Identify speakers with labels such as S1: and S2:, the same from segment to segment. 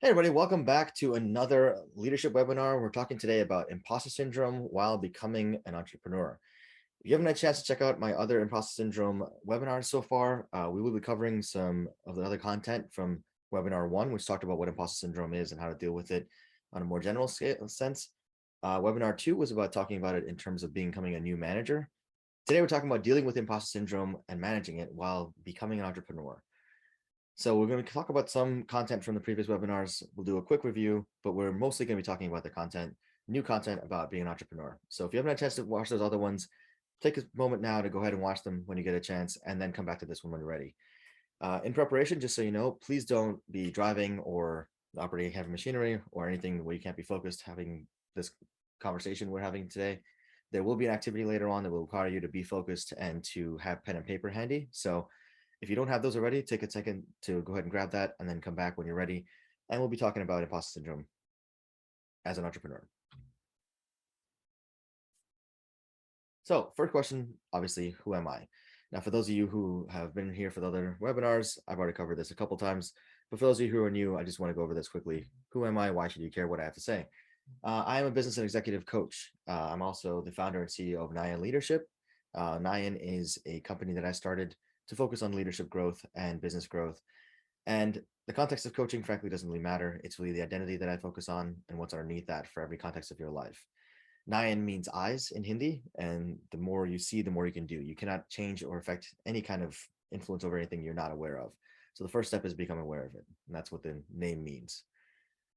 S1: Hey everybody, welcome back to another leadership webinar. We're talking today about imposter syndrome while becoming an entrepreneur. If you haven't had a chance to check out my other imposter syndrome webinars so far, we will be covering some of the other content from webinar 1, which talked about what imposter syndrome is and how to deal with it on a more general sense. Webinar 2 was about talking about it in terms of becoming a new manager. Today we're talking about dealing with imposter syndrome and managing it while becoming an entrepreneur. So we're going to talk about some content from the previous webinars. We'll do a quick review, but we're mostly going to be talking about the new content about being an entrepreneur. So if you haven't had a chance to watch those other ones, take a moment now to go ahead and watch them when you get a chance, and then come back to this one when you're ready. In preparation, just so you know, please don't be driving or operating heavy machinery or anything where you can't be focused having this conversation we're having today. There will be an activity later on that will require you to be focused and to have pen and paper handy. So if you don't have those already, take a second to go ahead and grab that and then come back when you're ready. And we'll be talking about imposter syndrome as an entrepreneur. So first question, obviously, who am I? Now, for those of you who have been here for the other webinars, I've already covered this a couple times. But for those of you who are new, I just want to go over this quickly. Who am I? Why should you care what I have to say? I am a business and executive coach. I'm also the founder and CEO of Nyan Leadership. Nyan is a company that I started to focus on leadership growth and business growth. And the context of coaching, frankly, doesn't really matter. It's really the identity that I focus on and what's underneath that for every context of your life. Nayan means eyes in Hindi, and the more you see, the more you can do. You cannot change or affect any kind of influence over anything you're not aware of. So the first step is become aware of it. And that's what the name means.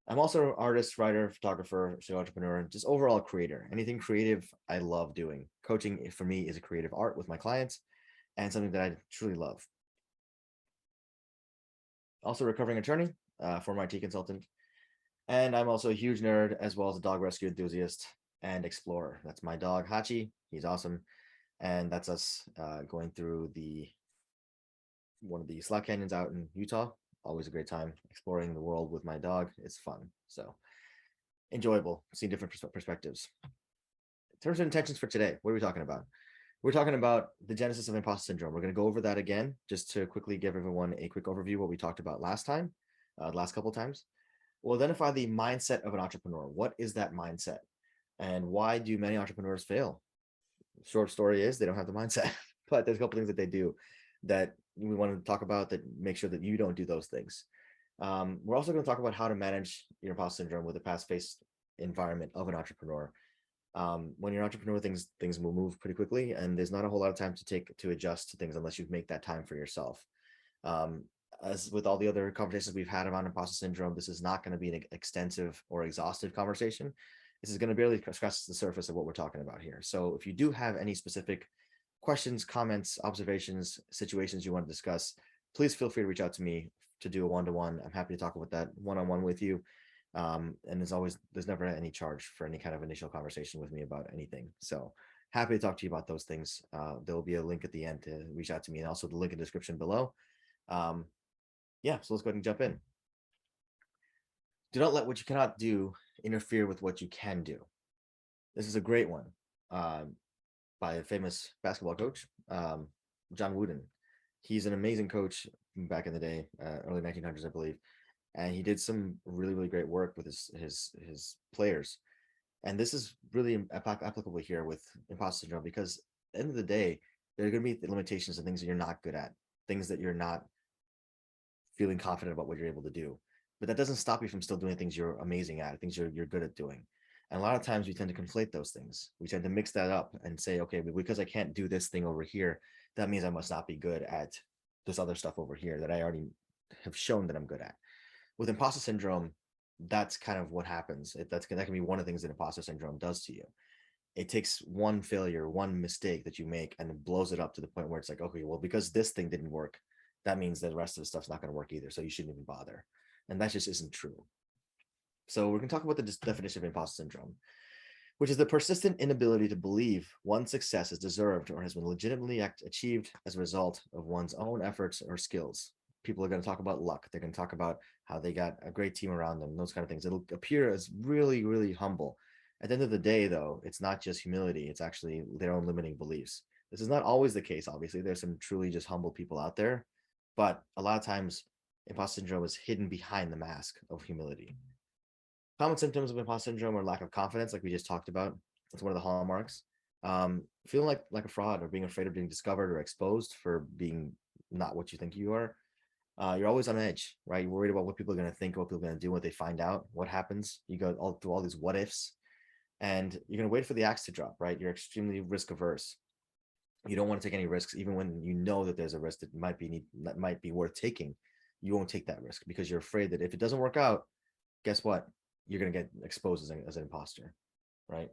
S1: I'm also an artist, writer, photographer, serial entrepreneur, just overall creator. Anything creative, I love doing. Coaching for me is a creative art with my clients and something that I truly love. Also a recovering attorney, former IT consultant. And I'm also a huge nerd as well as a dog rescue enthusiast and explorer. That's my dog, Hachi. He's awesome. And that's us going through one of the slot canyons out in Utah. Always a great time exploring the world with my dog. It's fun. So enjoyable, seeing different perspectives. Terms and intentions for today, what are we talking about? We're talking about the genesis of imposter syndrome. We're going to go over that again, just to quickly give everyone a quick overview of what we talked about last time, last couple of times. We'll identify the mindset of an entrepreneur. What is that mindset? And why do many entrepreneurs fail? Short story is they don't have the mindset, but there's a couple things that they do that we want to talk about that make sure that you don't do those things. We're also going to talk about how to manage your imposter syndrome with a fast-paced environment of an entrepreneur. When you're an entrepreneur, things will move pretty quickly, and there's not a whole lot of time to adjust to things unless you make that time for yourself. As with all the other conversations we've had around imposter syndrome, this is not going to be an extensive or exhaustive conversation. This is going to barely scratch the surface of what we're talking about here. So if you do have any specific questions, comments, observations, situations you want to discuss, please feel free to reach out to me to do a one-to-one. I'm happy to talk about that one-on-one with you. And there's never any charge for any kind of initial conversation with me about anything. So happy to talk to you about those things. There will be a link at the end to reach out to me, and also the link in the description below. Yeah, so let's go ahead and jump in. Do not let what you cannot do interfere with what you can do. This is a great one by a famous basketball coach, John Wooden. He's an amazing coach back in the day, early 1900s, I believe. And he did some really, really great work with his players. And this is really applicable here with imposter syndrome, because at the end of the day, there are going to be limitations and things that you're not good at, things that you're not feeling confident about what you're able to do. But that doesn't stop you from still doing things you're amazing at, things you're good at doing. And a lot of times we tend to conflate those things. We tend to mix that up and say, okay, because I can't do this thing over here, that means I must not be good at this other stuff over here that I already have shown that I'm good at. With imposter syndrome, that's kind of what happens. That can be one of the things that imposter syndrome does to you. It takes one failure, one mistake that you make, and it blows it up to the point where it's like, okay, well, because this thing didn't work, that means that the rest of the stuff's not going to work either. So you shouldn't even bother. And that just isn't true. So we're going to talk about the definition of imposter syndrome, which is the persistent inability to believe one's success is deserved or has been legitimately achieved as a result of one's own efforts or skills. People are going to talk about luck. They're going to talk about how they got a great team around them, those kind of things. It'll appear as really, really humble. At the end of the day, though, it's not just humility. It's actually their own limiting beliefs. This is not always the case, obviously. There's some truly just humble people out there. But a lot of times imposter syndrome is hidden behind the mask of humility. Common symptoms of imposter syndrome are lack of confidence, like we just talked about. It's one of the hallmarks. Feeling like a fraud, or being afraid of being discovered or exposed for being not what you think you are. You're always on edge, right? You're worried about what people are going to think, what people are going to do, what they find out, what happens. You go all through all these what ifs, and you're going to wait for the axe to drop, right? You're extremely risk averse. You don't want to take any risks, even when you know that there's a risk that might be worth taking. You won't take that risk because you're afraid that if it doesn't work out, guess what? You're going to get exposed as an imposter, right?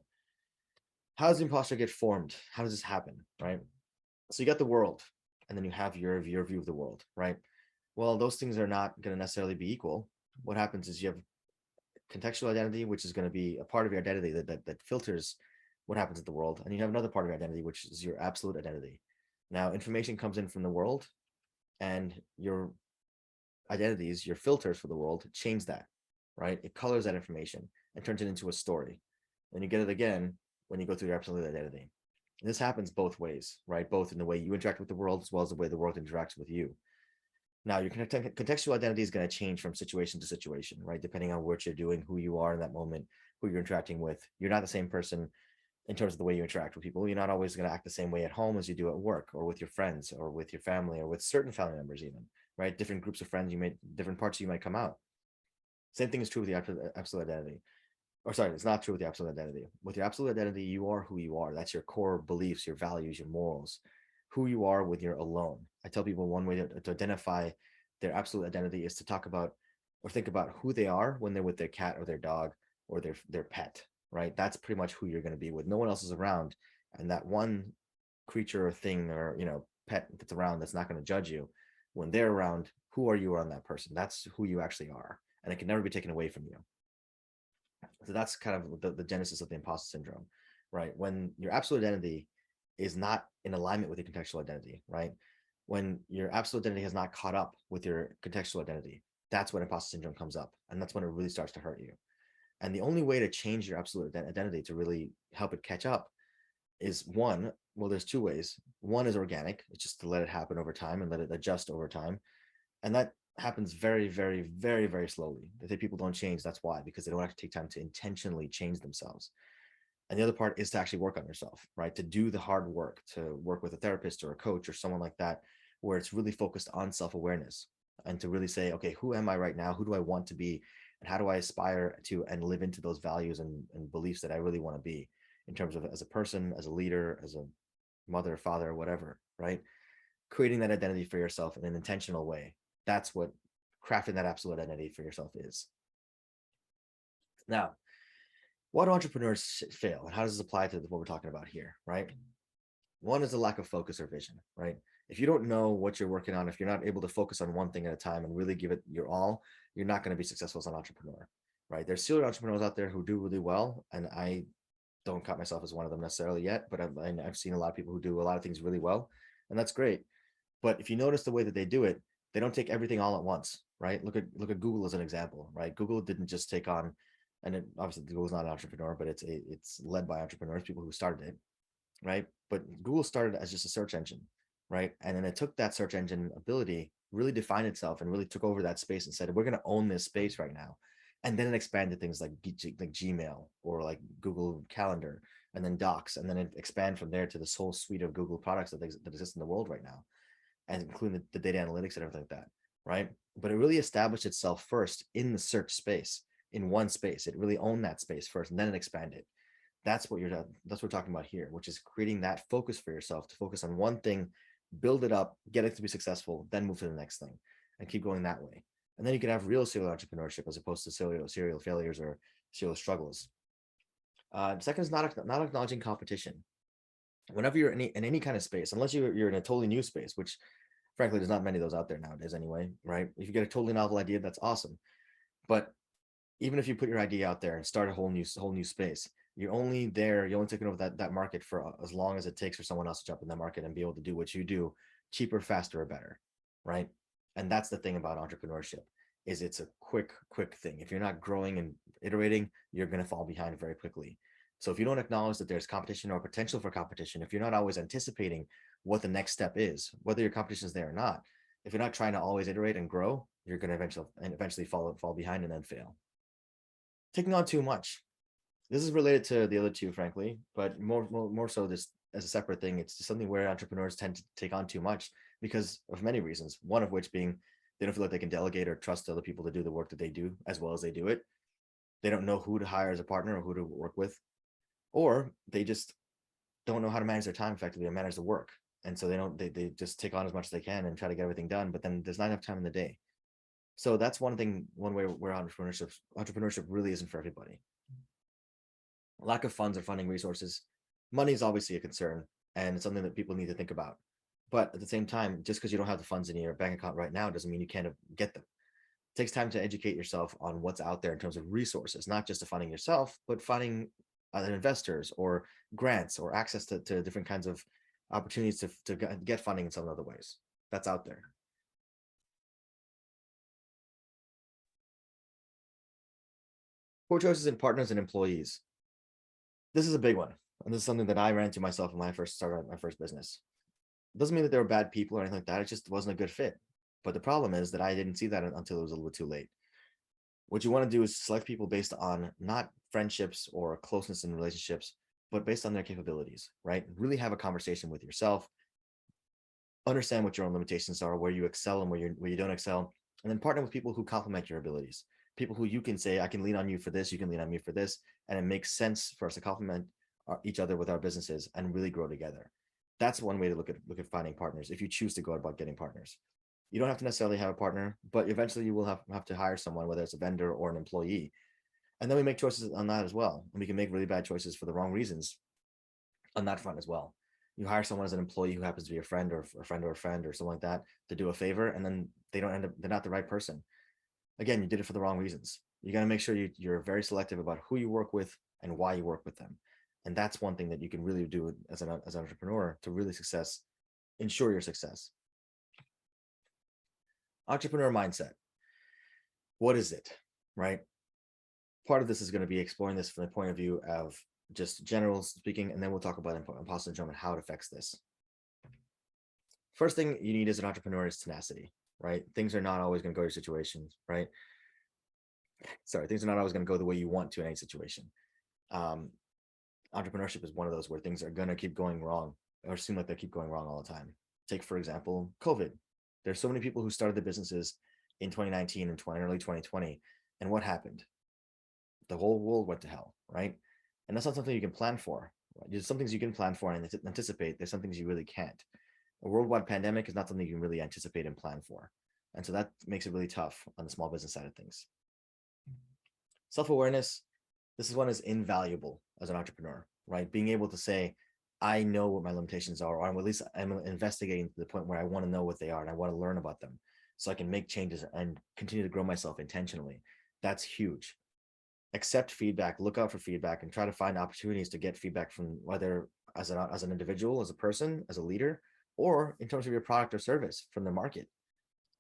S1: How does the imposter get formed? How does this happen, right? So you got the world, and then you have your view of the world, right? Well, those things are not going to necessarily be equal. What happens is you have contextual identity, which is going to be a part of your identity that filters what happens in the world, and you have another part of your identity, which is your absolute identity. Now, information comes in from the world, and your identities, your filters for the world, change that, right? It colors that information and turns it into a story. And you get it again when you go through your absolute identity. And this happens both ways, right? Both in the way you interact with the world as well as the way the world interacts with you. Now, your contextual identity is going to change from situation to situation, right? Depending on what you're doing, who you are in that moment, who you're interacting with. You're not the same person in terms of the way you interact with people. You're not always going to act the same way at home as you do at work, or with your friends, or with your family, or with certain family members, even, right? Different groups of friends, different parts of you might come out. Same thing is true with the absolute identity. Or sorry, it's not true with the absolute identity. With your absolute identity, you are who you are. That's your core beliefs, your values, your morals, who you are when you're alone. I tell people one way to identify their absolute identity is to talk about or think about who they are when they're with their cat or their dog or their pet, right? That's pretty much who you're going to be with. No one else is around, and that one creature or thing or pet that's around that's not going to judge you when they're around. Who are you around that person? That's who you actually are, and it can never be taken away from you. So that's kind of the genesis of the imposter syndrome, right? When your absolute identity is not in alignment with your contextual identity, right? When your absolute identity has not caught up with your contextual identity, that's when imposter syndrome comes up, and that's when it really starts to hurt you. And the only way to change your absolute identity to really help it catch up is there's two ways. One is organic, it's just to let it happen over time and let it adjust over time. And that happens very, very, very, very slowly. If people don't change, that's why, because they don't have to take time to intentionally change themselves. And the other part is to actually work on yourself, right? To do the hard work, to work with a therapist or a coach or someone like that, where it's really focused on self-awareness, and to really say, okay, who am I right now? Who do I want to be? And how do I aspire to and live into those values and beliefs that I really want to be in terms of as a person, as a leader, as a mother, father, whatever, right? Creating that identity for yourself in an intentional way. That's what crafting that absolute identity for yourself is. Now, why do entrepreneurs fail, and how does this apply to what we're talking about here, right? One is a lack of focus or vision, right? If you don't know what you're working on, if you're not able to focus on one thing at a time and really give it your all, you're not going to be successful as an entrepreneur, right? There's serial entrepreneurs out there who do really well, and I don't count myself as one of them necessarily yet, but I've seen a lot of people who do a lot of things really well, and that's great. But if you notice the way that they do it, they don't take everything all at once, right? Look at Google as an example, right? Google didn't just take on, and obviously Google's not an entrepreneur, but it's led by entrepreneurs, people who started it, right? But Google started as just a search engine, right? And then it took that search engine ability, really defined itself, and really took over that space and said, we're going to own this space right now. And then it expanded things like Gmail or like Google Calendar, and then Docs, and then it expanded from there to this whole suite of Google products that exist in the world right now, and including the data analytics and everything like that, right? But it really established itself first in the search space, in one space. It really owned that space first, and then it expanded. That's what we're talking about here, which is creating that focus for yourself, to focus on one thing, build it up, get it to be successful, then move to the next thing, and keep going that way. And then you can have real serial entrepreneurship as opposed to serial failures or serial struggles. Second is not acknowledging competition. Whenever you're in any kind of space, unless you're in a totally new space, which frankly there's not many of those out there nowadays anyway, right? If you get a totally novel idea, that's awesome. But even if you put your idea out there and start a whole new space, you're only taking over that market for as long as it takes for someone else to jump in that market and be able to do what you do cheaper, faster, or better, right? And that's the thing about entrepreneurship, is it's a quick thing. If you're not growing and iterating, you're going to fall behind very quickly. So if you don't acknowledge that there's competition or potential for competition, if you're not always anticipating what the next step is, whether your competition is there or not, if you're not trying to always iterate and grow, you're going to eventually fall behind and then fail. Taking on too much. This is related to the other two, frankly, but more so this as a separate thing. It's something where entrepreneurs tend to take on too much because of many reasons. One of which being they don't feel like they can delegate or trust other people to do the work that they do as well as they do it. They don't know who to hire as a partner or who to work with, or they just don't know how to manage their time effectively or manage the work. And so they just take on as much as they can and try to get everything done, but then there's not enough time in the day. So that's one way where entrepreneurship really isn't for everybody. Lack of funds or funding resources. Money is obviously a concern, and it's something that people need to think about. But at the same time, just because you don't have the funds in your bank account right now doesn't mean you can't get them. It takes time to educate yourself on what's out there in terms of resources, not just to funding yourself, but finding other investors or grants or access to different kinds of opportunities to get funding in some other ways. That's out there. Poor choices in partners and employees. This is a big one. And this is something that I ran into myself when I first started my first business. It doesn't mean that they were bad people or anything like that. It just wasn't a good fit. But the problem is that I didn't see that until it was a little bit too late. What you want to do is select people based on not friendships or closeness in relationships, but based on their capabilities, right? Really have a conversation with yourself, understand what your own limitations are, where you excel and where you don't excel, and then partner with people who complement your abilities, people who you can say, I can lean on you for this, you can lean on me for this, and it makes sense for us to complement each other with our businesses and really grow together. That's one way to look at finding partners if you choose to go about getting partners. You don't have to necessarily have a partner, but eventually you will have to hire someone, whether it's a vendor or an employee. And then we make choices on that as well. And we can make really bad choices for the wrong reasons on that front as well. You hire someone as an employee who happens to be a friend or a friend or a friend or something like that to do a favor, and then they don't end up, they're not the right person. Again, you did it for the wrong reasons. You got to make sure you're very selective about who you work with and why you work with them. And that's one thing that you can really do as an entrepreneur to really ensure your success. Entrepreneur mindset. What is it, right? Part of this is going to be exploring this from the point of view of just general speaking, and then we'll talk about imposter syndrome and how it affects this. First thing you need as an entrepreneur is tenacity, right? Things are not always going to go your situations, right? Sorry, things are not always going to go the way you want to in any situation. Entrepreneurship is one of those where things are going to keep going wrong or seem like they keep going wrong all the time. Take, for example, COVID. There's so many people who started the businesses in 2019 and early 2020. And what happened? The whole world went to hell, right? And that's not something you can plan for. There's some things you can plan for and anticipate. There's some things you really can't. A worldwide pandemic is not something you can really anticipate and plan for. And so that makes it really tough on the small business side of things. Self-awareness, this is one is invaluable as an entrepreneur, right? Being able to say, I know what my limitations are, or at least I'm investigating to the point where I want to know what they are and I want to learn about them so I can make changes and continue to grow myself intentionally. That's huge. Accept feedback, look out for feedback, and try to find opportunities to get feedback from whether as an individual, as a person, as a leader, or in terms of your product or service from the market.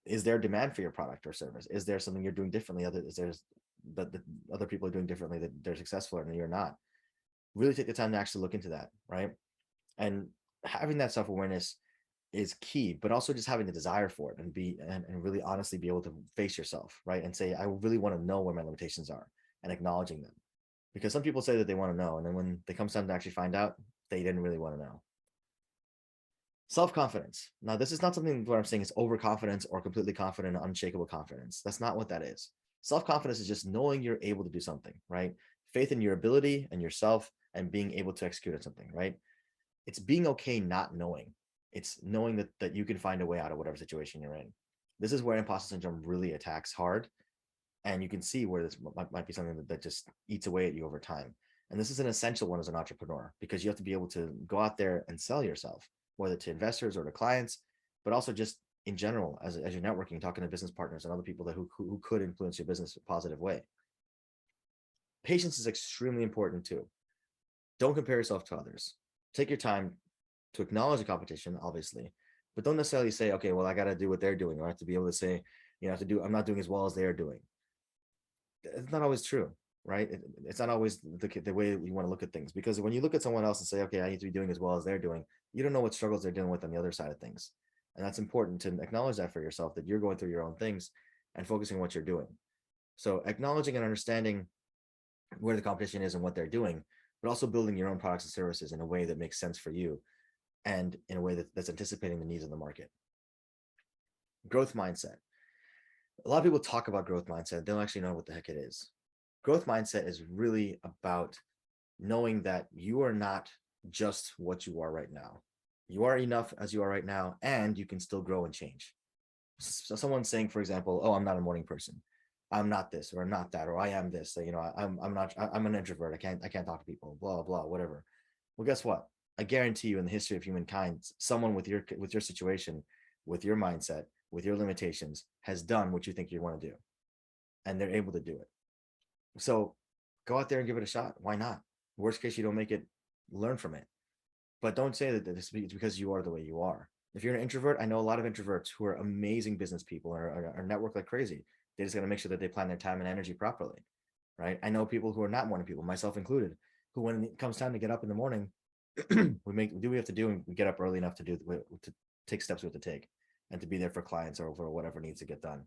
S1: Is there demand for your product or service? Is there something you're doing differently? That other people are doing differently that they're successful and you're not? Really take the time to actually look into that, right? And having that self-awareness is key, but also just having the desire for it and really honestly be able to face yourself, right? And say, I really want to know where my limitations are and acknowledging them. Because some people say that they want to know, and then when they come time to actually find out, they didn't really want to know. Self-confidence. Now, this is not something what I'm saying is overconfidence or completely confident, unshakable confidence. That's not what that is. Self-confidence is just knowing you're able to do something, right? Faith in your ability and yourself and being able to execute on something, right? It's being okay not knowing. It's knowing that you can find a way out of whatever situation you're in. This is where imposter syndrome really attacks hard. And you can see where this might be something that just eats away at you over time. And this is an essential one as an entrepreneur because you have to be able to go out there and sell yourself, whether to investors or to clients, but also just in general, as you're networking, talking to business partners and other people who could influence your business in a positive way. Patience is extremely important too. Don't compare yourself to others. Take your time to acknowledge the competition, obviously, but don't necessarily say, okay, well, I got to do what they're doing. Or I have to be able to say, I'm not doing as well as they're doing. It's not always true, right? It's not always the way you want to look at things, because when you look at someone else and say, okay, I need to be doing as well as they're doing, you don't know what struggles they're dealing with on the other side of things. And that's important to acknowledge that for yourself, that you're going through your own things and focusing on what you're doing. So acknowledging and understanding where the competition is and what they're doing, but also building your own products and services in a way that makes sense for you and in a way that's anticipating the needs of the market. Growth mindset. A lot of people talk about growth mindset. They don't actually know what the heck it is. Growth mindset is really about knowing that you are not just what you are right now. You are enough as you are right now, and you can still grow and change. So someone's saying, for example, oh, I'm not a morning person. I'm not this, or I'm not that, or I am this. You know, I'm not. I'm an introvert. I can't talk to people. Blah blah whatever. Well, guess what? I guarantee you, in the history of humankind, someone with your situation, with your mindset, with your limitations, has done what you think you want to do, and they're able to do it. So go out there and give it a shot. Why not? Worst case, you don't make it, learn from it. But don't say that this is because you are the way you are. If you're an introvert, I know a lot of introverts who are amazing business people and are network like crazy. They just got to make sure that they plan their time and energy properly, right? I know people who are not morning people, myself included, who when it comes time to get up in the morning, we do we have to do, and we get up early enough to take steps we have to take, and to be there for clients or for whatever needs to get done.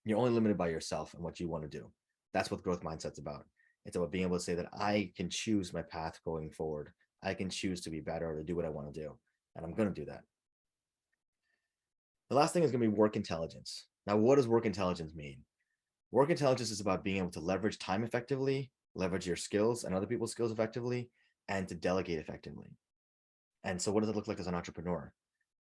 S1: You're only limited by yourself and what you want to do. That's what growth mindset's about. It's about being able to say that I can choose my path going forward. I can choose to be better or to do what I want to do. And I'm going to do that. The last thing is going to be work intelligence. Now, what does work intelligence mean? Work intelligence is about being able to leverage time effectively, leverage your skills and other people's skills effectively, and to delegate effectively. And so what does it look like as an entrepreneur?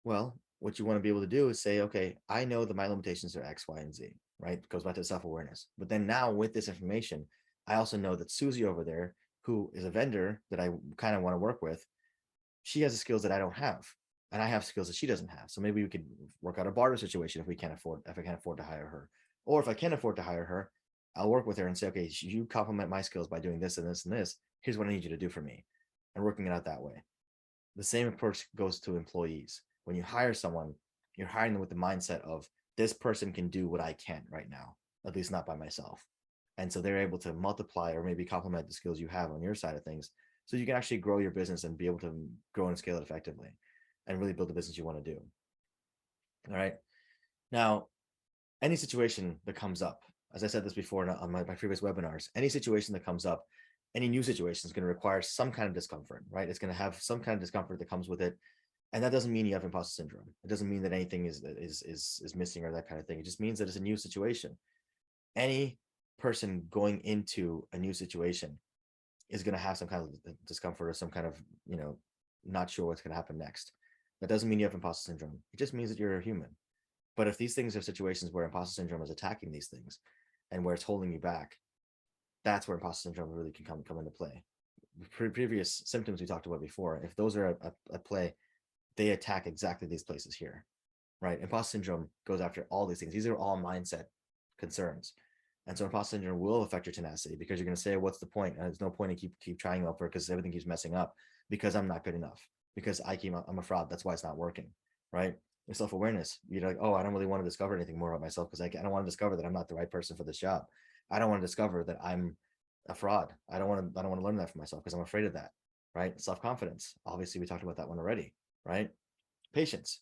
S1: Well, what you want to be able to do is say, okay, I know that my limitations are X, Y, and Z, right? It goes back to self-awareness. But then now with this information, I also know that Susie over there, who is a vendor that I kind of want to work with, she has the skills that I don't have, and I have skills that she doesn't have. So maybe we could work out a barter situation if I can't afford to hire her, or if I can afford to hire her, I'll work with her and say, okay, you complement my skills by doing this and this and this. Here's what I need you to do for me, and working it out that way. The same approach goes to employees. When you hire someone, you're hiring them with the mindset of this person can do what I can't right now, at least not by myself. And so they're able to multiply or maybe complement the skills you have on your side of things, so you can actually grow your business and be able to grow and scale it effectively and really build the business you want to do. All right. Now, any situation that comes up, as I said this before on my previous webinars, any situation that comes up, any new situation is going to require some kind of discomfort, right? It's going to have some kind of discomfort that comes with it. And that doesn't mean you have imposter syndrome. It doesn't mean that anything is missing or that kind of thing. It just means that it's a new situation. Any person going into a new situation is going to have some kind of discomfort or some kind of, not sure what's going to happen next. That doesn't mean you have imposter syndrome. It just means that you're a human. But if these things are situations where imposter syndrome is attacking these things and where it's holding you back, that's where imposter syndrome really can come into play. Previous symptoms we talked about before, if those are at play, they attack exactly these places here, right? Imposter syndrome goes after all these things. These are all mindset concerns. And so imposter syndrome will affect your tenacity, because you're going to say, what's the point? And there's no point in keep trying over, because everything keeps messing up, because I'm not good enough, because I'm a fraud. That's why it's not working, right? Your self-awareness, you're like, oh, I don't really want to discover anything more about myself, because I don't want to discover that I'm not the right person for this job. I don't want to discover that I'm a fraud. I don't want to learn that for myself, because I'm afraid of that, right? Self-confidence. Obviously, we talked about that one already, right? Patience.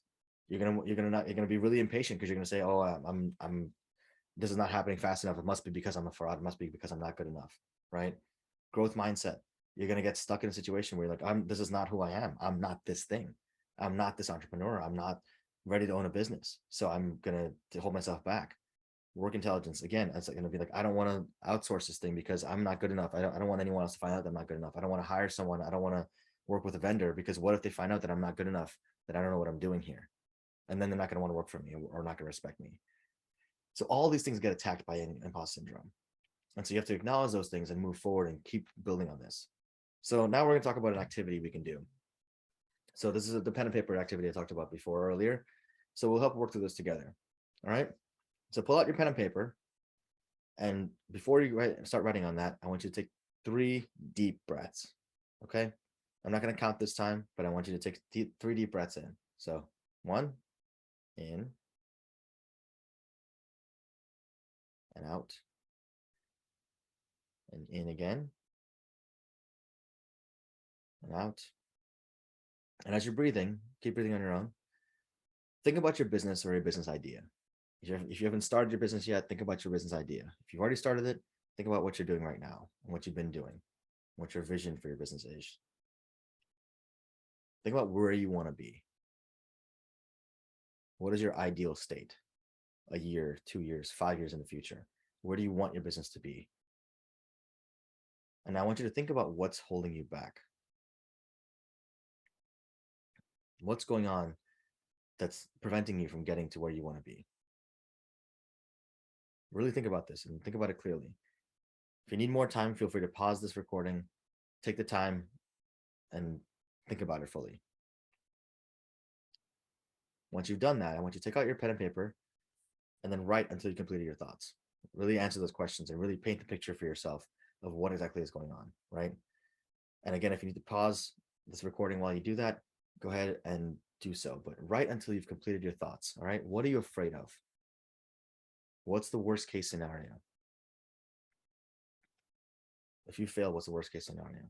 S1: You're gonna be really impatient, because you're gonna say, oh, I'm this is not happening fast enough. It must be because I'm a fraud. It must be because I'm not good enough, right? Growth mindset. You're going to get stuck in a situation where you're like, this is not who I am. I'm not this thing. I'm not this entrepreneur. I'm not ready to own a business. So I'm going to hold myself back. Work intelligence. Again, it's going to be like, I don't want to outsource this thing because I'm not good enough. I don't want anyone else to find out that I'm not good enough. I don't want to hire someone. I don't want to work with a vendor, because what if they find out that I'm not good enough, that I don't know what I'm doing here? And then they're not going to want to work for me, or not going to respect me. So all these things get attacked by imposter syndrome. And so you have to acknowledge those things and move forward and keep building on this. So now we're going to talk about an activity we can do. So this is the pen and paper activity I talked about before earlier. So we'll help work through this together. All right. So pull out your pen and paper. And before you start writing on that, I want you to take 3 deep breaths. Okay. I'm not going to count this time, but I want you to take 3 deep breaths in. So 1, in, and out, and in again, and out. And as you're breathing, keep breathing on your own. Think about your business or your business idea. If you haven't started your business yet, think about your business idea. If you've already started it, think about what you're doing right now and what you've been doing, what your vision for your business is. Think about where you want to be. What is your ideal state? A year, 2 years, 5 years in the future? Where do you want your business to be? And I want you to think about what's holding you back. What's going on that's preventing you from getting to where you want to be? Really think about this and think about it clearly. If you need more time, feel free to pause this recording, take the time, and think about it fully. Once you've done that, I want you to take out your pen and paper and then write until you completed your thoughts. Really answer those questions and really paint the picture for yourself of what exactly is going on, right? And again, if you need to pause this recording while you do that, go ahead and do so. But write until you've completed your thoughts, all right? What are you afraid of? What's the worst case scenario? If you fail, what's the worst case scenario?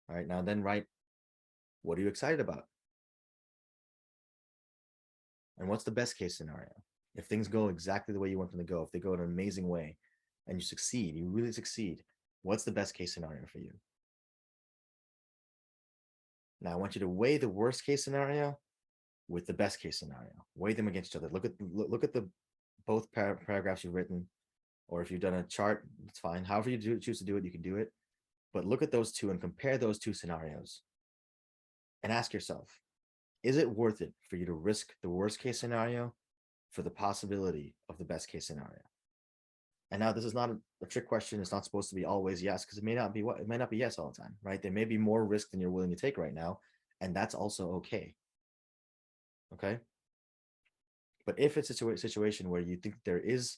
S1: All right, now then write, what are you excited about? And what's the best case scenario? If things go exactly the way you want them to go, if they go in an amazing way and you succeed, you really succeed, what's the best case scenario for you? Now I want you to weigh the worst case scenario with the best case scenario. Weigh them against each other. Look at the both paragraphs you've written, or if you've done a chart, it's fine. However you choose to do it, you can do it. But look at those two and compare those two scenarios and ask yourself, is it worth it for you to risk the worst case scenario for the possibility of the best case scenario? And now this is not a trick question. It's not supposed to be always yes, because it may not be yes all the time, right? There may be more risk than you're willing to take right now, and that's also okay. Okay. But if it's a situation where you think there is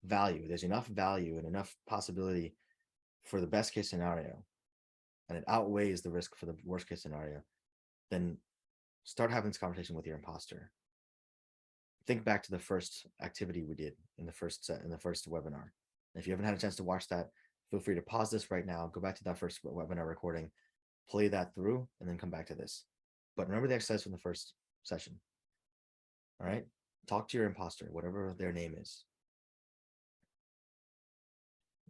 S1: value, there's enough value and enough possibility for the best case scenario, and it outweighs the risk for the worst case scenario, then start having this conversation with your imposter. Think back to the first activity we did in the first webinar. If you haven't had a chance to watch that, feel free to pause this right now, go back to that first webinar recording, play that through, and then come back to this. But remember the exercise from the first session. All right? Talk to your imposter, whatever their name is.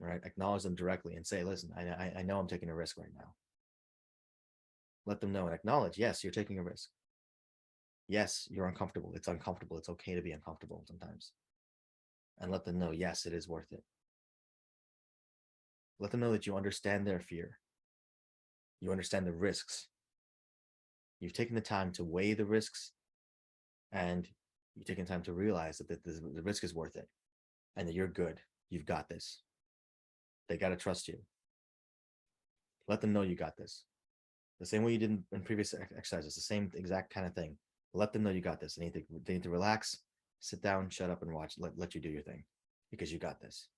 S1: All right? Acknowledge them directly and say, listen, I know I'm taking a risk right now. Let them know and acknowledge, yes, you're taking a risk. Yes, you're uncomfortable. It's uncomfortable. It's okay to be uncomfortable sometimes. And let them know, yes, it is worth it. Let them know that you understand their fear. You understand the risks. You've taken the time to weigh the risks, and you've taken time to realize that the risk is worth it and that you're good. You've got this. They got to trust you. Let them know you got this. The same way you did in previous exercises, the same exact kind of thing. Let them know you got this. They need to relax, sit down, shut up, and watch. Let you do your thing, because you got this.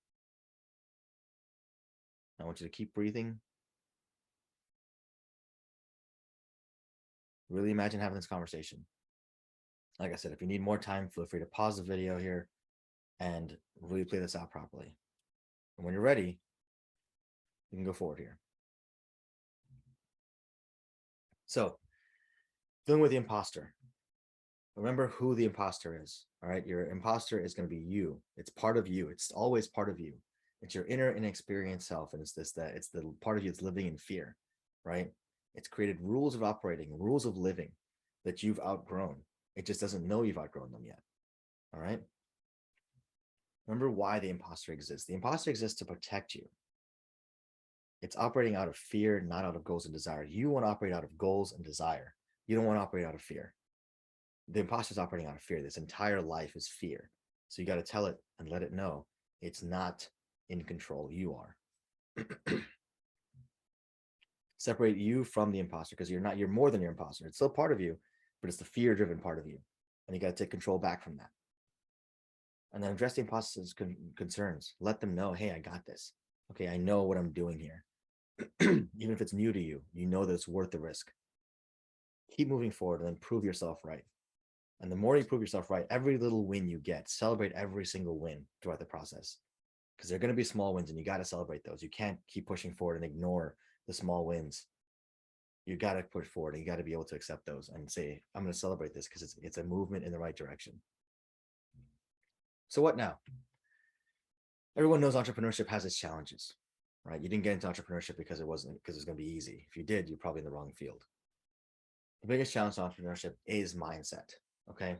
S1: I want you to keep breathing. Really imagine having this conversation. Like I said, if you need more time, feel free to pause the video here and really play this out properly. And when you're ready, you can go forward here. So, dealing with the imposter. Remember who the imposter is. All right. Your imposter is going to be you. It's part of you. It's always part of you. It's your inner inexperienced self. And it's the part of you that's living in fear, right? It's created rules of operating, rules of living that you've outgrown. It just doesn't know you've outgrown them yet. All right. Remember why the imposter exists. The imposter exists to protect you. It's operating out of fear, not out of goals and desire. You want to operate out of goals and desire. You don't want to operate out of fear. The imposter is operating out of fear. This entire life is fear. So you got to tell it and let it know it's not in control. You are. Separate you from the imposter, because you're more than your imposter. It's still part of you, but it's the fear-driven part of you. And you got to take control back from that. And then address the imposter's concerns. Let them know, hey, I got this. Okay, I know what I'm doing here. Even if it's new to you, you know that it's worth the risk. Keep moving forward and then prove yourself right. And the more you prove yourself right, every little win you get, celebrate every single win throughout the process. Because they're going to be small wins and you got to celebrate those. You can't keep pushing forward and ignore the small wins. You got to push forward and you got to be able to accept those and say, I'm going to celebrate this because it's a movement in the right direction. So what now? Everyone knows entrepreneurship has its challenges, right? You didn't get into entrepreneurship because it was going to be easy. If you did, you're probably in the wrong field. The biggest challenge to entrepreneurship is mindset. Okay.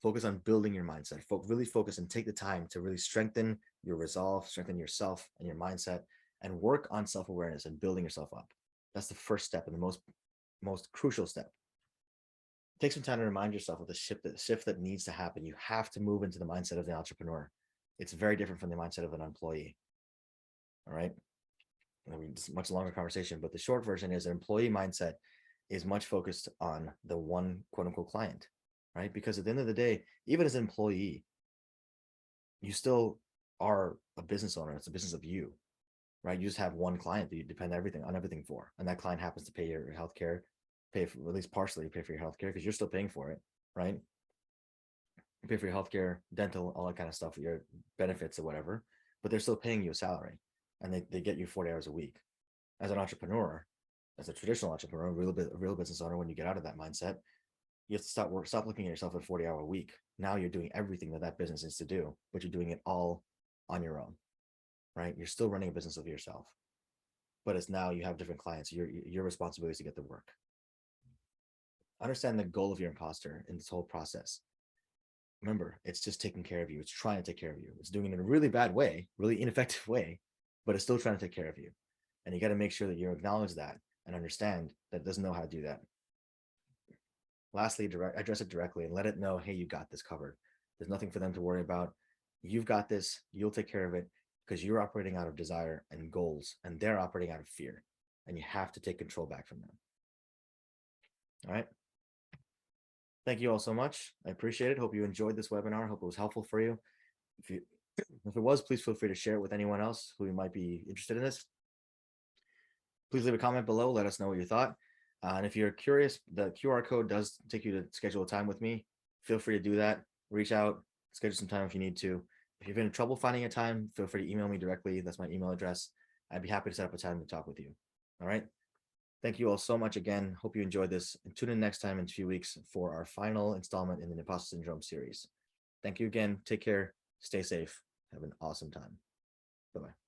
S1: Focus on building your mindset. Really focus and take the time to really strengthen your resolve, strengthen yourself and your mindset, and work on self-awareness and building yourself up. That's the first step and the most crucial step. Take some time to remind yourself of the shift that needs to happen. You have to move into the mindset of the entrepreneur. It's very different from the mindset of an employee. All right. I mean, it's a much longer conversation, but the short version is an employee mindset is much focused on the one quote unquote client, right? Because at the end of the day, even as an employee, you still are a business owner. It's a business of you, right? You just have one client that you depend on everything for. And that client happens to pay your healthcare, pay for, at least partially pay for your healthcare because you're still paying for it, right? You pay for your healthcare, dental, all that kind of stuff, your benefits or whatever, but they're still paying you a salary and they get you 40 hours a week. As an entrepreneur, as a traditional entrepreneur, a real business owner, when you get out of that mindset, you have to stop looking at yourself at 40-hour week. Now you're doing everything that business needs to do, but you're doing it all on your own, right? You're still running a business of yourself, but it's now you have different clients. Your responsibility is to get the work. Understand the goal of your imposter in this whole process. Remember, it's just taking care of you. It's trying to take care of you. It's doing it in a really bad way, really ineffective way, but it's still trying to take care of you. And you got to make sure that you acknowledge that and understand that it doesn't know how to do that. Lastly, address it directly and let it know, hey, you got this covered. There's nothing for them to worry about. You've got this. You'll take care of it because you're operating out of desire and goals, and they're operating out of fear. And you have to take control back from them. All right. Thank you all so much. I appreciate it. Hope you enjoyed this webinar. Hope it was helpful for you. If it was, please feel free to share it with anyone else who might be interested in this. Please leave a comment below. Let us know what you thought. And if you're curious, the QR code does take you to schedule a time with me. Feel free to do that. Reach out, schedule some time if you need to. If you're having trouble finding a time, feel free to email me directly. That's my email address. I'd be happy to set up a time to talk with you. All right. Thank you all so much again. Hope you enjoyed this. And tune in next time in a few weeks for our final installment in the Imposter Syndrome series. Thank you again. Take care. Stay safe. Have an awesome time. Bye-bye.